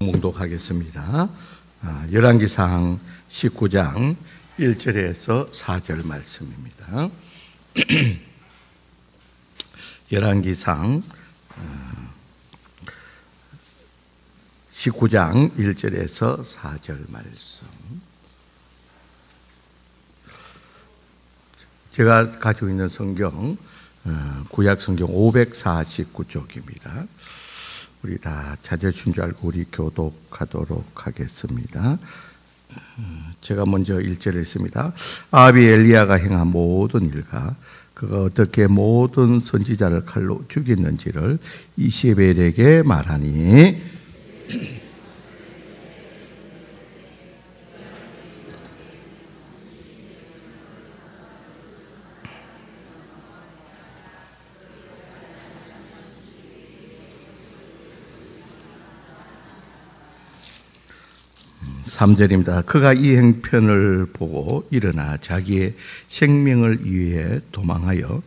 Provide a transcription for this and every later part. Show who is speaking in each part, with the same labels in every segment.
Speaker 1: 몽독하겠습니다. 열왕기상 19장 1절에서 4절 말씀입니다. 열왕기상 19장 1절에서 4절 말씀. 제가 가지고 있는 성경 구약 성경 549쪽입니다. 우리 다 찾으신 줄 알고 우리 교독하도록 하겠습니다. 제가 먼저 1절에 있습니다. 아합이 엘리야가 행한 모든 일과 그가 어떻게 모든 선지자를 칼로 죽였는지를 이세벨에게 말하니 삼절입니다. 그가 이 행편을 보고 일어나 자기의 생명을 위해 도망하여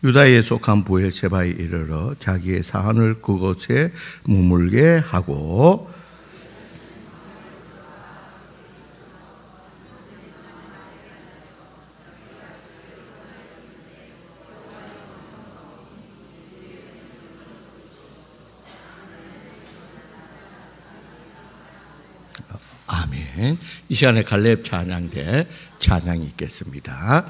Speaker 1: 유다에 속한 브엘세바에 이르러 자기의 사안을 그곳에 머물게 하고 아멘. 이 시간에 갈렙 찬양대 찬양이 있겠습니다.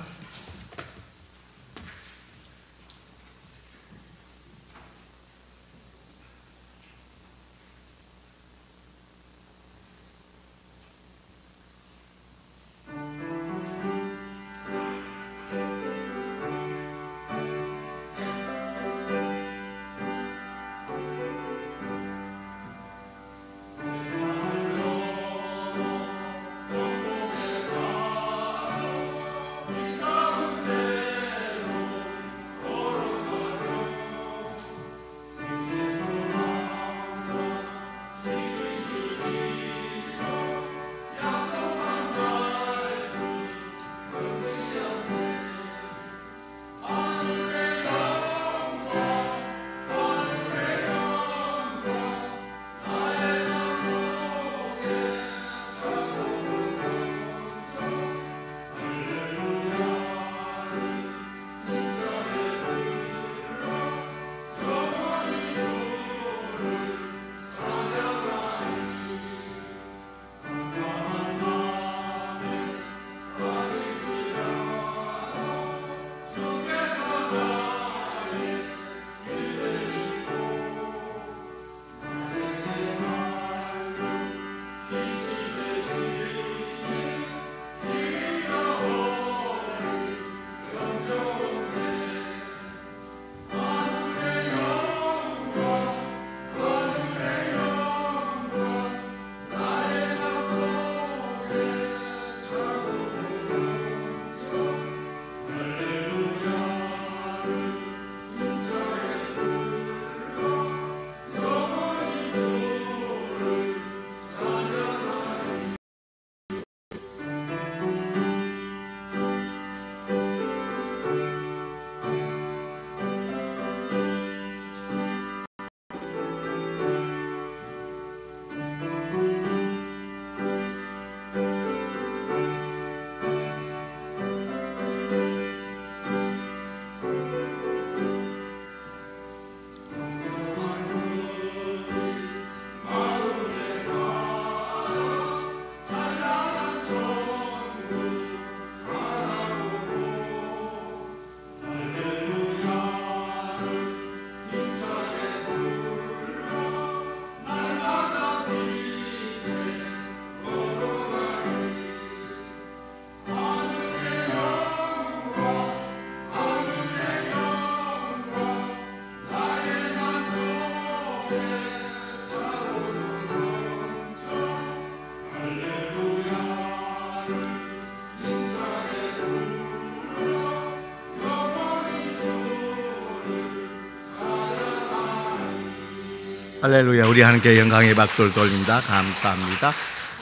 Speaker 1: 할렐루야. 우리 하나님께 영광의 박수를 돌립니다. 감사합니다.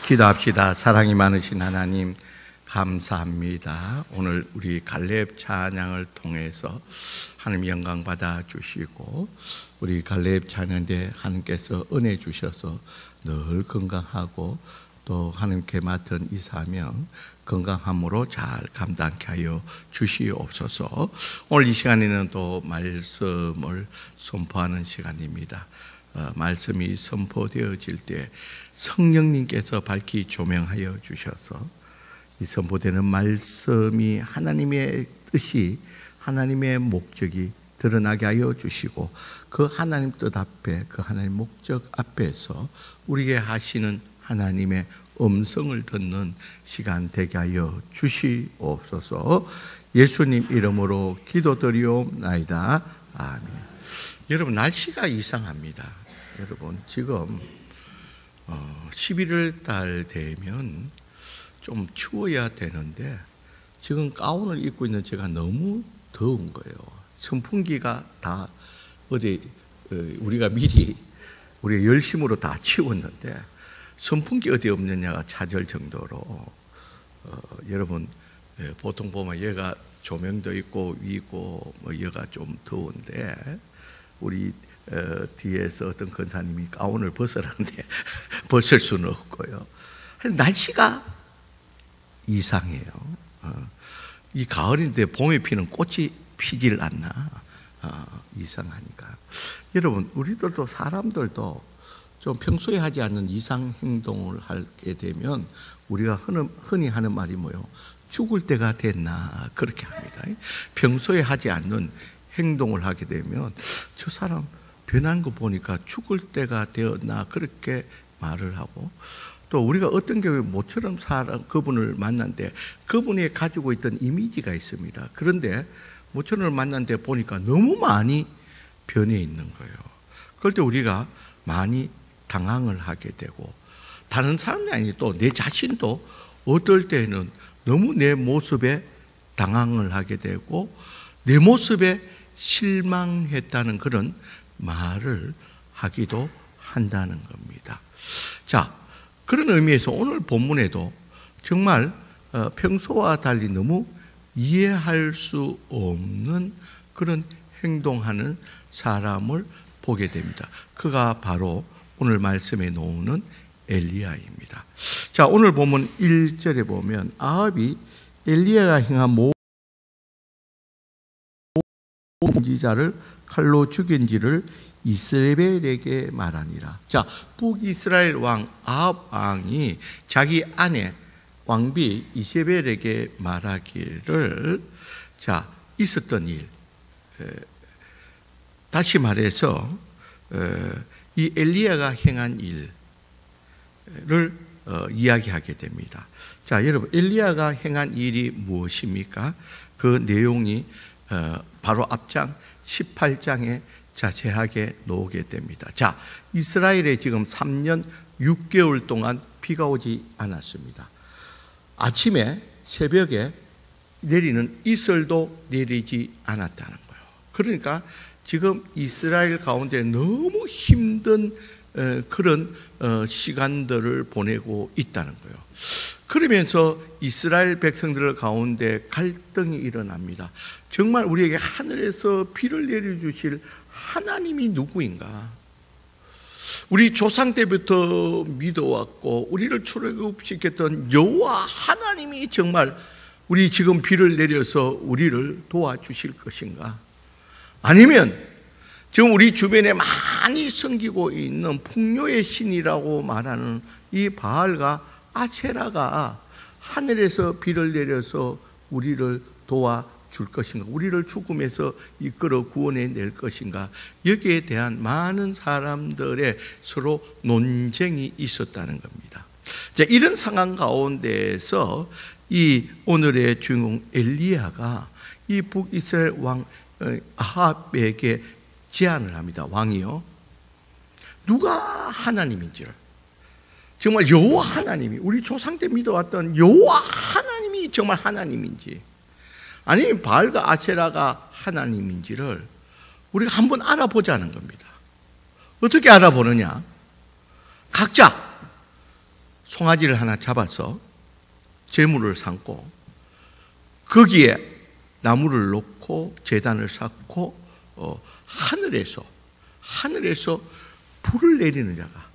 Speaker 1: 기도합시다. 사랑이 많으신 하나님 감사합니다. 오늘 우리 갈렙 찬양을 통해서 하나님 영광 받아 주시고 우리 갈렙 찬양대 하나님께서 은혜 주셔서 늘 건강하고 또 하나님께 맡은 이 사명 건강함으로 잘 감당케 하여 주시옵소서. 오늘 이 시간에는 또 말씀을 선포하는 시간입니다. 말씀이 선포되어질 때 성령님께서 밝히 조명하여 주셔서 이 선포되는 말씀이 하나님의 뜻이, 하나님의 목적이 드러나게 하여 주시고, 그 하나님 뜻 앞에, 그 하나님 목적 앞에서 우리에게 하시는 하나님의 음성을 듣는 시간 되게 하여 주시옵소서. 예수님 이름으로 기도드리옵나이다. 아멘. 여러분, 날씨가 이상합니다. 여러분, 지금 11월 달 되면 좀 추워야 되는데 지금 가운을 입고 있는 제가 너무 더운 거예요. 선풍기가 다 어디 우리가 미리 우리의 열심으로 다 치웠는데 선풍기 어디 없느냐가 찾을 정도로 여러분, 보통 보면 얘가 조명도 있고 위고 뭐 얘가 좀 더운데 우리 뒤에서 어떤 권사님이 가운을 벗으라는데 벗을 수는 없고요. 날씨가 이상해요. 이 가을인데 봄에 피는 꽃이 피질 않나. 이상하니까. 여러분, 우리들도 사람들도 좀 평소에 하지 않는 이상 행동을 하게 되면 우리가 흔히 하는 말이 뭐예요? 죽을 때가 됐나 그렇게 합니다. 평소에 하지 않는 행동을 하게 되면 저 사람 변한 거 보니까 죽을 때가 되었나 그렇게 말을 하고, 또 우리가 어떤 경우에 모처럼 그분을 만났는데 그분이 가지고 있던 이미지가 있습니다. 그런데 모처럼 만났는데 보니까 너무 많이 변해 있는 거예요. 그럴 때 우리가 많이 당황을 하게 되고, 다른 사람이 아니 또 내 자신도 어떨 때는 너무 내 모습에 당황을 하게 되고 내 모습에 실망했다는 그런 말을 하기도 한다는 겁니다. 자, 그런 의미에서 오늘 본문에도 정말 평소와 달리 너무 이해할 수 없는 그런 행동하는 사람을 보게 됩니다. 그가 바로 오늘 말씀에 나오는 엘리야입니다. 자, 오늘 보면 1절에 보면 아합이 엘리야가 행한 모든 선지자를 칼로 죽인지를 이스라엘에게 말하니라. 자, 북이스라엘 왕 아합 왕이 자기 아내 왕비 이세벨에게 말하기를, 자, 있었던 일, 다시 말해서 이 엘리야가 행한 일을 이야기하게 됩니다. 자, 여러분, 엘리야가 행한 일이 무엇입니까? 그 내용이 바로 앞장 18장에 자세하게 나오게 됩니다. 자, 이스라엘에 지금 3년 6개월 동안 비가 오지 않았습니다. 아침에 새벽에 내리는 이슬도 내리지 않았다는 거예요. 그러니까 지금 이스라엘 가운데 너무 힘든 그런 시간들을 보내고 있다는 거예요. 그러면서 이스라엘 백성들 가운데 갈등이 일어납니다. 정말 우리에게 하늘에서 비를 내려주실 하나님이 누구인가? 우리 조상 때부터 믿어왔고 우리를 출애굽시켰던 여호와 하나님이 정말 우리 지금 비를 내려서 우리를 도와주실 것인가? 아니면 지금 우리 주변에 많이 섬기고 있는 풍요의 신이라고 말하는 이 바알과 아세라가 하늘에서 비를 내려서 우리를 도와줄 것인가? 우리를 죽음에서 이끌어 구원해낼 것인가? 여기에 대한 많은 사람들의 서로 논쟁이 있었다는 겁니다. 자, 이런 상황 가운데에서 이 오늘의 주인공 엘리야가 이 북이스라엘 왕 아합에게 제안을 합니다. 왕이요, 누가 하나님인지를, 정말 여호와 하나님이, 우리 조상 때 믿어왔던 여호와 하나님이 정말 하나님인지 아니면 바알과 아세라가 하나님인지를 우리가 한번 알아보자는 겁니다. 어떻게 알아보느냐? 각자 송아지를 하나 잡아서 제물을 삼고 거기에 나무를 놓고 제단을 쌓고 하늘에서 불을 내리는 자가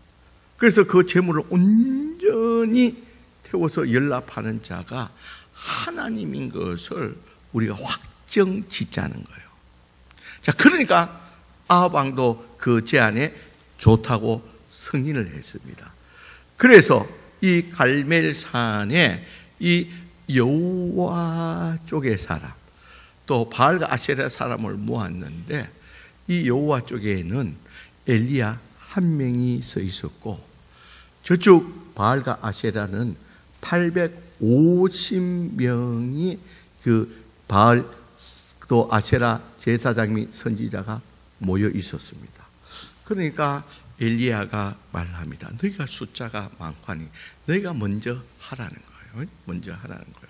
Speaker 1: 그래서 그 재물을 온전히 태워서 연락하는 자가 하나님인 것을 우리가 확정 짓자는 거예요. 자, 그러니까 아합 왕도 그 제안에 좋다고 승인을 했습니다. 그래서 이 갈멜산에 이 여호와 쪽의 사람, 또 바알과 아세라 사람을 모았는데, 이 여호와 쪽에는 엘리야 한 명이 서 있었고, 저쪽 바알과 아세라는 850명이 그 바알 또 아세라 제사장 및 선지자가 모여 있었습니다. 그러니까 엘리야가 말합니다. 너희가 숫자가 많거니 너희가 먼저 하라는 거예요. 먼저 하라는 거예요.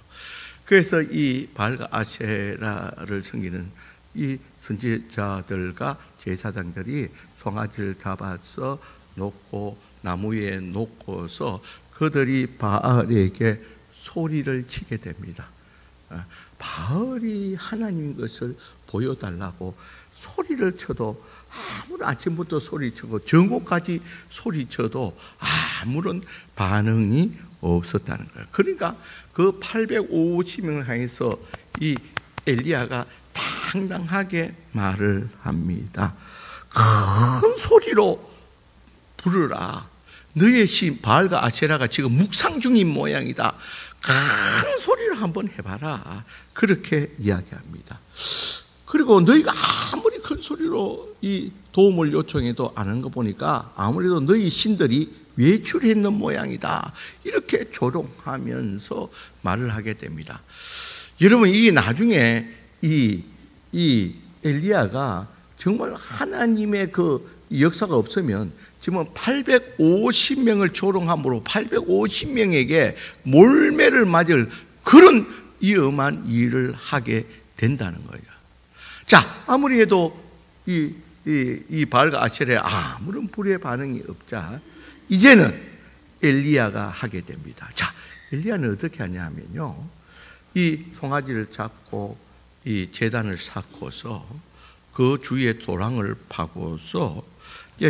Speaker 1: 그래서 이 바알과 아세라를 섬기는 이 선지자들과 제사장들이 송아지를 잡아서 놓고 나무 위에 놓고서 그들이 바알에게 소리를 치게 됩니다. 바알이 하나님인 것을 보여달라고 소리를 쳐도, 아무런 아침부터 소리치고 정오까지 소리쳐도 아무런 반응이 없었다는 거예요. 그러니까 그 850명을 향해서 이 엘리야가 당당하게 말을 합니다. 큰 소리로 부르라. 너의 신 바알과 아세라가 지금 묵상 중인 모양이다. 큰 소리를 한번 해봐라. 그렇게 이야기합니다. 그리고 너희가 아무리 큰 소리로 이 도움을 요청해도 안 하는 거 보니까 아무래도 너희 신들이 외출했는 모양이다. 이렇게 조롱하면서 말을 하게 됩니다. 여러분, 이게 나중에 이 엘리야가 정말 하나님의 그 역사가 없으면 지금 850명을 조롱함으로 850명에게 몰매를 맞을 그런 위험한 일을 하게 된다는 거예요. 자, 아무리 해도 이 바알과 아세라에 아무런 불의 반응이 없자 이제는 엘리야가 하게 됩니다. 자, 엘리야는 어떻게 하냐 하면요, 이 송아지를 잡고 이 제단을 쌓고서 그 주위에 도랑을 파고서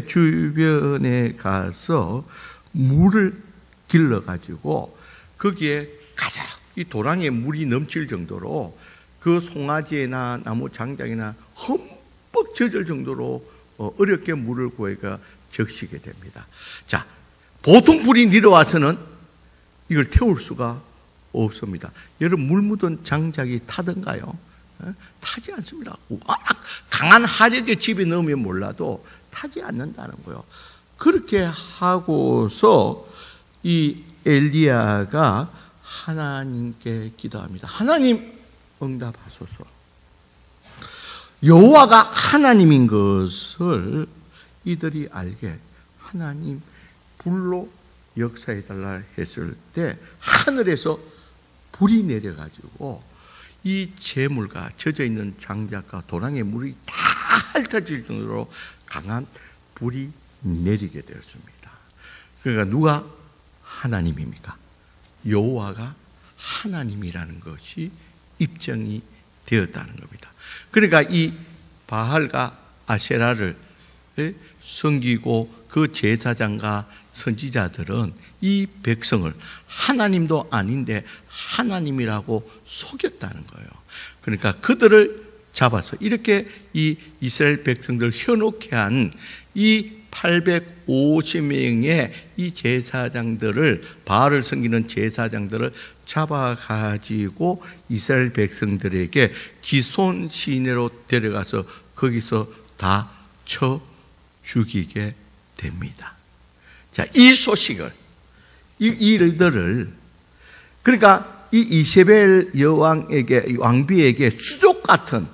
Speaker 1: 주변에 가서 물을 길러가지고 거기에 가득 이 도랑에 물이 넘칠 정도로 그 송아지나 나무 장작이나 흠뻑 젖을 정도로 어렵게 물을 구해가 적시게 됩니다. 자, 보통 불이 내려와서는 이걸 태울 수가 없습니다. 여러분, 물 묻은 장작이 타던가요? 타지 않습니다. 강한 하력의 집에 넣으면 몰라도 타지 않는다는 거예요. 그렇게 하고서 이 엘리야가 하나님께 기도합니다. 하나님, 응답하소서. 여호와가 하나님인 것을 이들이 알게 하나님 불로 역사해달라 했을 때 하늘에서 불이 내려가지고 이 재물과 젖어있는 장작과 도랑의 물이 다 핥아질 정도로 강한 불이 내리게 되었습니다. 그러니까 누가 하나님입니까? 여호와가 하나님이라는 것이 입증이 되었다는 겁니다. 그러니까 이 바알과 아세라를 섬기고 그 제사장과 선지자들은 이 백성을 하나님도 아닌데 하나님이라고 속였다는 거예요. 그러니까 그들을 잡아서 이렇게 이 이스라엘 백성들 현혹해 한 이 850명의 이 제사장들을, 바알을 섬기는 제사장들을 잡아가지고 이스라엘 백성들에게 기손 시내로 데려가서 거기서 다 쳐 죽이게 됩니다. 자, 이 소식을, 이 일들을, 그러니까 이 이세벨 여왕에게, 왕비에게 수족 같은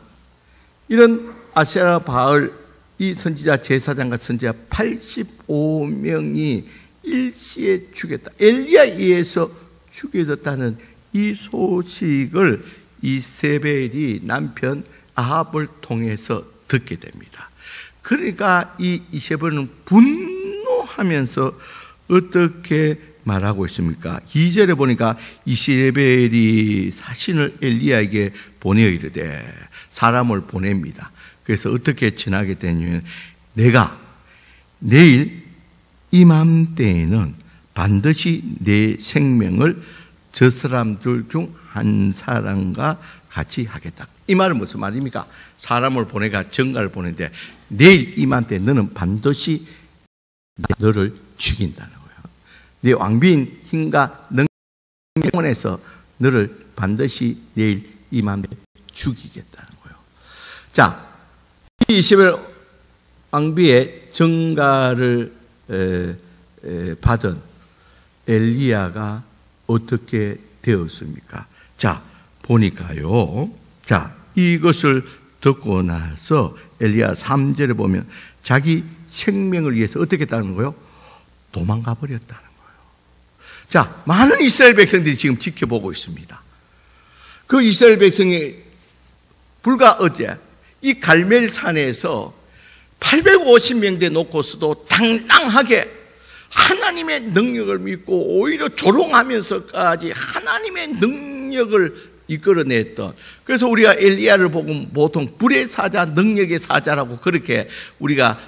Speaker 1: 이런 아세라 바알 이 선지자 제사장과 선지자 85명이 일시에 죽였다. 엘리야에 의해서 죽여졌다는 이 소식을 이세벨이 남편 아합을 통해서 듣게 됩니다. 그러니까 이 이세벨은 분노하면서 어떻게 말하고 있습니까? 2절에 보니까 이세벨이 사신을 엘리야에게 보내어 이르되, 사람을 보냅니다. 그래서 어떻게 지나게 되냐면, 내가 내일 이맘때에는 반드시 내 생명을 저 사람들 중 한 사람과 같이 하겠다. 이 말은 무슨 말입니까? 사람을 보내가 전가를 보내는데 내일 이맘때 너는 반드시 너를 죽인다는 거예요. 네 왕비인 힘과 능력에서 너를 반드시 내일 이맘때 죽이겠다는 거예요. 자, 이 이세벨 왕비의 전가를 받은 엘리야가 어떻게 되었습니까? 자, 보니까요. 자, 이것을 듣고 나서 엘리야 3절에 보면 자기 생명을 위해서 어떻게 했다는 거예요? 도망가 버렸다는 거예요. 자, 많은 이스라엘 백성들이 지금 지켜보고 있습니다. 그 이스라엘 백성이 불과 어제 이 갈멜산에서 850명대 놓고서도 당당하게 하나님의 능력을 믿고 오히려 조롱하면서까지 하나님의 능력을 이끌어냈던, 그래서 우리가 엘리야를 보고 보통 불의 사자, 능력의 사자라고 그렇게 우리가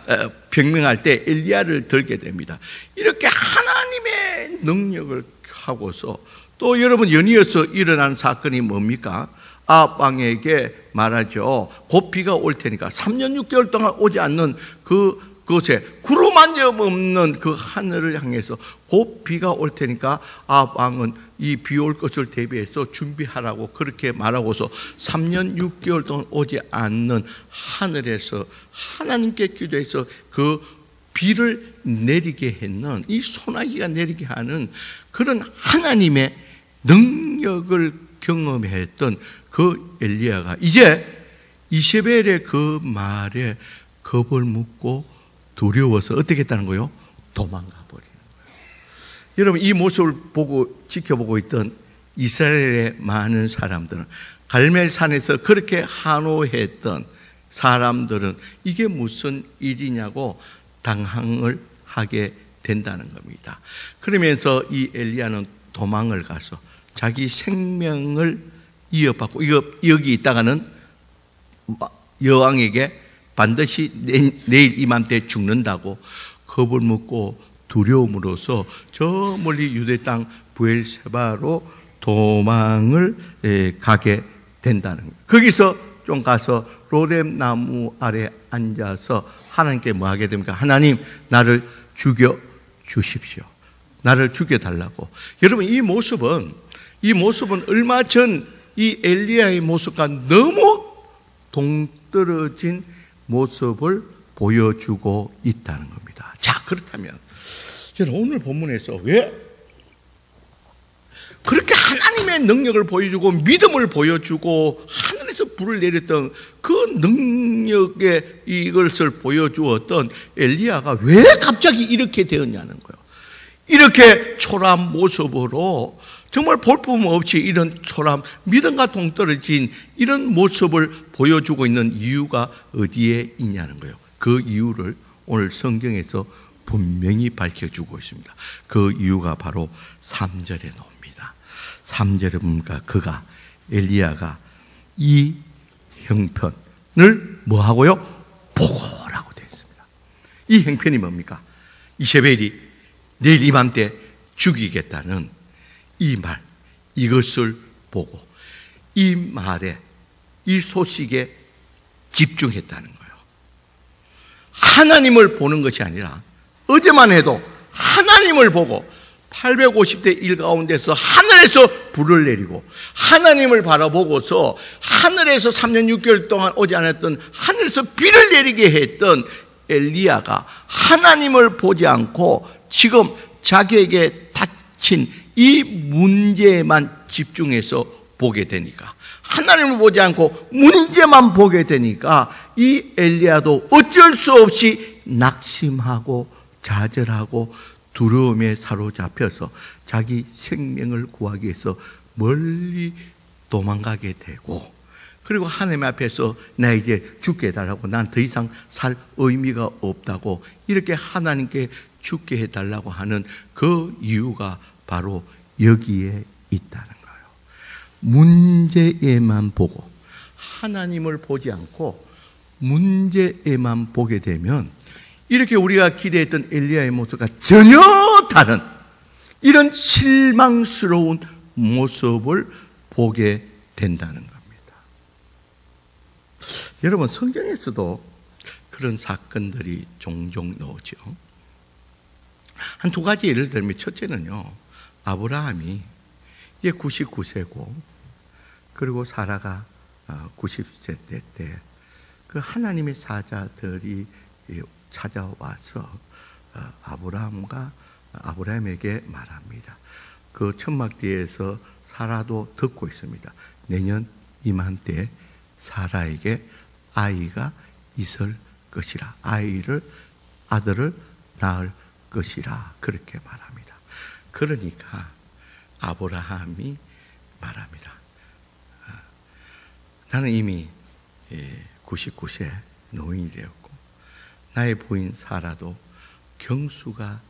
Speaker 1: 병명할 때 엘리야를 들게 됩니다. 이렇게 하나님의 능력을 하고서 또 여러분 연이어서 일어난 사건이 뭡니까? 아합 왕에게 말하죠. 곧 비가 올 테니까 3년 6개월 동안 오지 않는 그곳에 구름 한 점 없는 그 하늘을 향해서 곧 비가 올 테니까 아합 왕은 이 비 올 것을 대비해서 준비하라고 그렇게 말하고서 3년 6개월 동안 오지 않는 하늘에서 하나님께 기도해서 그 비를 내리게 했는, 이 소나기가 내리게 하는 그런 하나님의 능력을 경험했던 그 엘리야가 이제 이세벨의 그 말에 겁을 먹고 두려워서 어떻게 했다는 거예요? 도망가 버리는 거예요. 여러분, 이 모습을 보고 지켜보고 있던 이스라엘의 많은 사람들은, 갈멜산에서 그렇게 한호했던 사람들은 이게 무슨 일이냐고 당황을 하게 된다는 겁니다. 그러면서 이 엘리야는 도망을 가서 자기 생명을 이어받고, 여기 있다가는 여왕에게 반드시 내일 이맘때 죽는다고 겁을 먹고 두려움으로써 저 멀리 유대 땅 브엘세바로 도망을 가게 된다는 거예요. 거기서 좀 가서 로뎀 나무 아래 앉아서 하나님께 뭐 하게 됩니까? 하나님, 나를 죽여 주십시오. 나를 죽여달라고. 여러분, 이 모습은 얼마 전 이 엘리야의 모습과 너무 동떨어진 모습을 보여주고 있다는 겁니다. 자, 그렇다면 여러분, 오늘 본문에서 왜 그렇게 하나님의 능력을 보여주고 믿음을 보여주고 하늘에서 불을 내렸던 그 능력의 이것을 보여주었던 엘리야가 왜 갑자기 이렇게 되었냐는 거예요. 이렇게 초라한 모습으로, 정말 볼품 없이 이런 초라한, 믿음과 동떨어진 이런 모습을 보여주고 있는 이유가 어디에 있냐는 거예요. 그 이유를 오늘 성경에서 분명히 밝혀주고 있습니다. 그 이유가 바로 3절에 나옵니다. 3절에 보니까 엘리야가 이 형편을 뭐 하고요? 보고라고 되어 있습니다. 이 형편이 뭡니까? 이세벨이 내일 이맘때 죽이겠다는 이 말, 이것을 보고 이 말에, 이 소식에 집중했다는 거예요. 하나님을 보는 것이 아니라 어제만 해도 하나님을 보고 850대 1 가운데서 하늘에서 불을 내리고 하나님을 바라보고서 하늘에서 3년 6개월 동안 오지 않았던 하늘에서 비를 내리게 했던 엘리야가 하나님을 보지 않고 지금 자기에게 닥친 이 문제에만 집중해서 보게 되니까, 하나님을 보지 않고 문제만 보게 되니까 이 엘리야도 어쩔 수 없이 낙심하고 좌절하고 두려움에 사로잡혀서 자기 생명을 구하기 위해서 멀리 도망가게 되고, 그리고 하나님 앞에서 나 이제 죽게 해달라고, 난 더 이상 살 의미가 없다고 이렇게 하나님께 죽게 해달라고 하는 그 이유가 바로 여기에 있다는 거예요. 문제에만 보고 하나님을 보지 않고 문제에만 보게 되면 이렇게 우리가 기대했던 엘리야의 모습과 전혀 다른 이런 실망스러운 모습을 보게 된다는 겁니다. 여러분, 성경에서도 그런 사건들이 종종 나오죠. 한 두 가지 예를 들면, 첫째는요, 아브라함이 이제 99세고 그리고 사라가 90세 때 그 하나님의 사자들이 찾아와서 아브라함에게 말합니다. 그 천막 뒤에서 사라도 듣고 있습니다. 내년 이맘때 사라에게 아이가 있을 것이라, 아들을 낳을 것이라, 그렇게 말합니다. 그러니까 아브라함이 말합니다. 나는 이미 99세 노인이 되었고 나의 부인 사라도 경수가,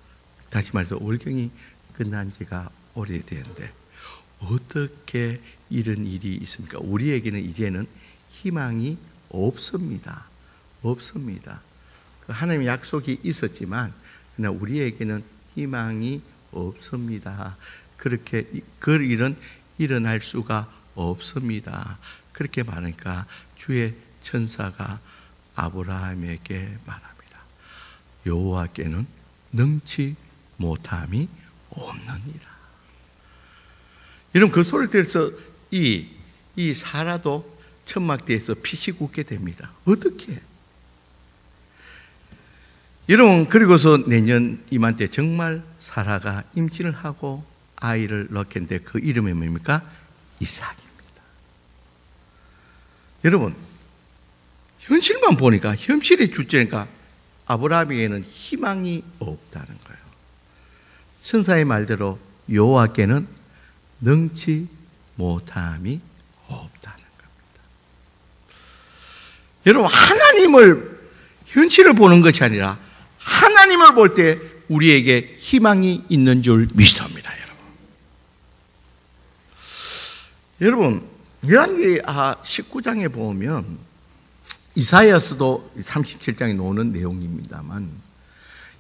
Speaker 1: 다시 말해서 월경이 끝난 지가 오래되었는데 어떻게 이런 일이 있습니까? 우리에게는 이제는 희망이 없습니다. 하나님의 약속이 있었지만 그러나 우리에게는 희망이 없습니다. 그렇게 그 일은 일어날 수가 없습니다. 그렇게 말하니까 주의 천사가 아브라함에게 말합니다. 여호와께는 능치 못함이 없느니라. 여러분, 그 소리를 들어서 이 사라도 천막대에서 피식 웃게 됩니다. 어떻게? 여러분, 그리고서 내년 이맘때 정말 사라가 임신을 하고 아이를 낳겠는데 그 이름이 뭡니까? 이삭입니다. 여러분, 현실만 보니까, 현실의 주제니까 아브라함에게는 희망이 없다는 거예요. 천사의 말대로 여호와께는 능치 못함이 없다는 겁니다. 여러분, 하나님을, 현실을 보는 것이 아니라 하나님을 볼 때 우리에게 희망이 있는 줄 믿습니다. 여러분, 열왕기 19장에 보면 이사야서도 37장에 나오는 내용입니다만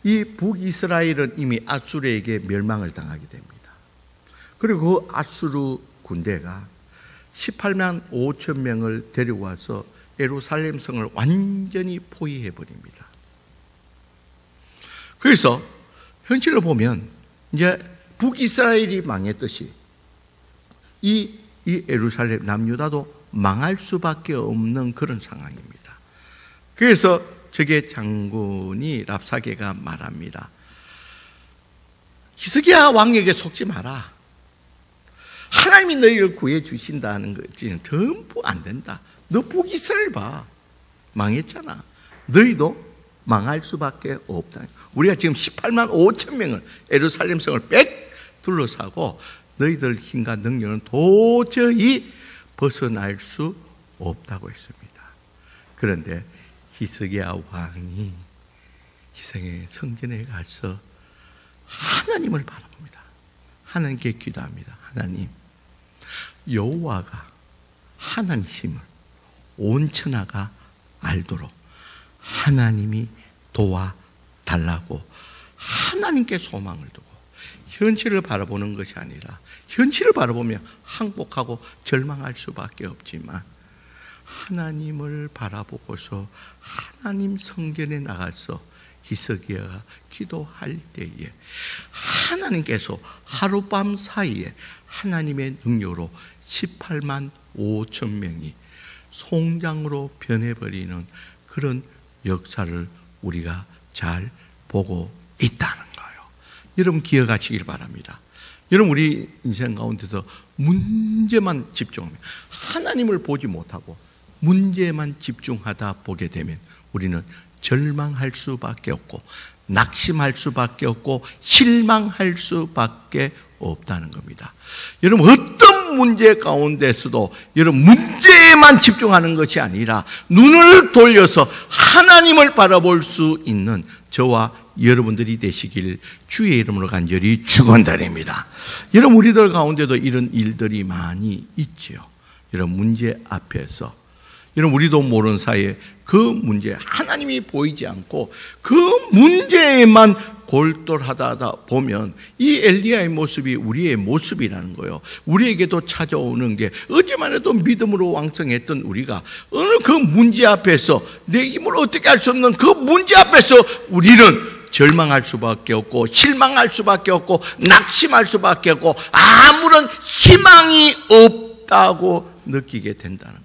Speaker 1: 이 북이스라엘은 이미 아수르에게 멸망을 당하게 됩니다. 그리고 그 아수르 군대가 18만 5천 명을 데려와서 예루살렘 성을 완전히 포위해 버립니다. 그래서 현실로 보면 이제 북이스라엘이 망했듯이 이 예루살렘 남유다도 망할 수밖에 없는 그런 상황입니다. 그래서 저게 장군이 랍사게가 말합니다. 히스기야 왕에게 속지 마라. 하나님이 너희를 구해 주신다는 거지 전부 안 된다. 너 북이스라엘 봐. 망했잖아. 너희도 망할 수밖에 없다. 우리가 지금 18만 5천 명을 예루살렘 성을 빽 둘러싸고 너희들 힘과 능력은 도저히 벗어날 수 없다고 했습니다. 그런데 히스기야 왕이 희생의 성전에 가서 하나님을 바라봅니다. 하나님께 기도합니다. 하나님, 여호와가 하나님심을 온 천하가 알도록 하나님이 도와달라고 하나님께 소망을 두고 현실을 바라보는 것이 아니라 현실을 바라보면 항복하고 절망할 수밖에 없지만 하나님을 바라보고서 하나님 성전에 나가서 히스기야가 기도할 때에 하나님께서 하룻밤 사이에 하나님의 능력으로 18만 5천 명이 송장으로 변해버리는 그런 역사를 우리가 잘 보고 있다는 거예요. 여러분 기억하시길 바랍니다. 여러분 우리 인생 가운데서 문제만 집중하면 하나님을 보지 못하고 문제만 집중하다 보게 되면 우리는 절망할 수밖에 없고 낙심할 수밖에 없고 실망할 수밖에 없다는 겁니다. 여러분 어떤 문제 가운데서도 여러분 문제에만 집중하는 것이 아니라 눈을 돌려서 하나님을 바라볼 수 있는 저와 여러분들이 되시길 주의 이름으로 간절히 축원드립니다. 여러분 우리들 가운데도 이런 일들이 많이 있죠. 여러분 문제 앞에서 여러분, 우리도 모르는 사이에 그 문제, 하나님이 보이지 않고 그 문제에만 골똘하다 보면 이 엘리야의 모습이 우리의 모습이라는 거예요. 우리에게도 찾아오는 게, 어제만 해도 믿음으로 왕성했던 우리가 어느 그 문제 앞에서, 내 힘으로 어떻게 할 수 없는 그 문제 앞에서 우리는 절망할 수밖에 없고, 실망할 수밖에 없고, 낙심할 수밖에 없고, 아무런 희망이 없다고 느끼게 된다는 거예요.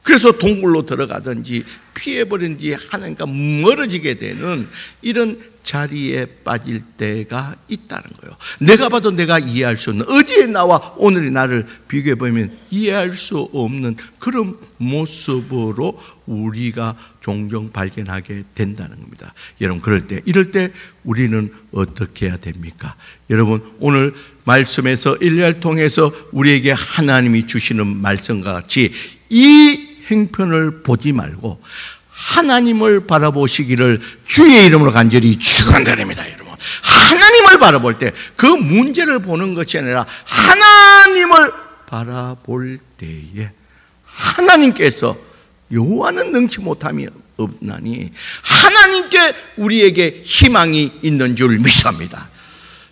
Speaker 1: 그래서 동굴로 들어가든지 피해버린지 하나님과 멀어지게 되는 이런 자리에 빠질 때가 있다는 거예요. 내가 봐도 내가 이해할 수 없는, 어제의 나와 오늘의 나를 비교해보면 이해할 수 없는 그런 모습으로 우리가 종종 발견하게 된다는 겁니다. 여러분, 이럴 때 우리는 어떻게 해야 됩니까? 여러분, 오늘 말씀에서 일리야를 통해서 우리에게 하나님이 주시는 말씀과 같이 이 행편을 보지 말고 하나님을 바라보시기를 주의 이름으로 간절히 축원드립니다. 여러분, 하나님을 바라볼 때 그 문제를 보는 것이 아니라 하나님을 바라볼 때에 하나님께서 여호와는 능치 못함이 없나니 하나님께 우리에게 희망이 있는 줄 믿습니다.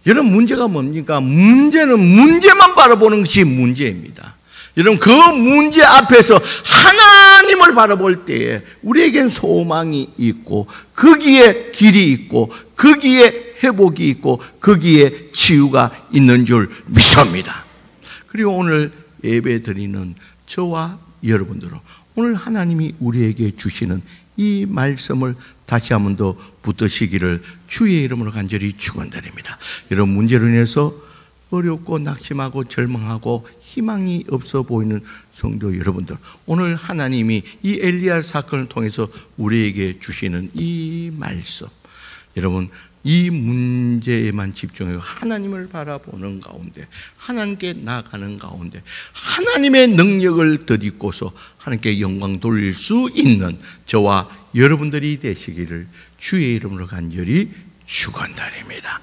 Speaker 1: 여러분, 문제가 뭡니까? 문제는 문제만 바라보는 것이 문제입니다. 여러분, 그 문제 앞에서 하나님을 바라볼 때에 우리에겐 소망이 있고, 거기에 길이 있고, 거기에 회복이 있고, 거기에 치유가 있는 줄 믿습니다. 그리고 오늘 예배 드리는 저와 여러분들은 오늘 하나님이 우리에게 주시는 이 말씀을 다시 한 번 더 붙드시기를 주의 이름으로 간절히 축원드립니다. 여러분, 문제로 인해서 어렵고 낙심하고 절망하고 희망이 없어 보이는 성도 여러분들, 오늘 하나님이 이 엘리야 사건을 통해서 우리에게 주시는 이 말씀, 여러분, 이 문제에만 집중해서 하나님을 바라보는 가운데, 하나님께 나아가는 가운데 하나님의 능력을 덧입고서 하나님께 영광 돌릴 수 있는 저와 여러분들이 되시기를 주의 이름으로 간절히 축원드립니다.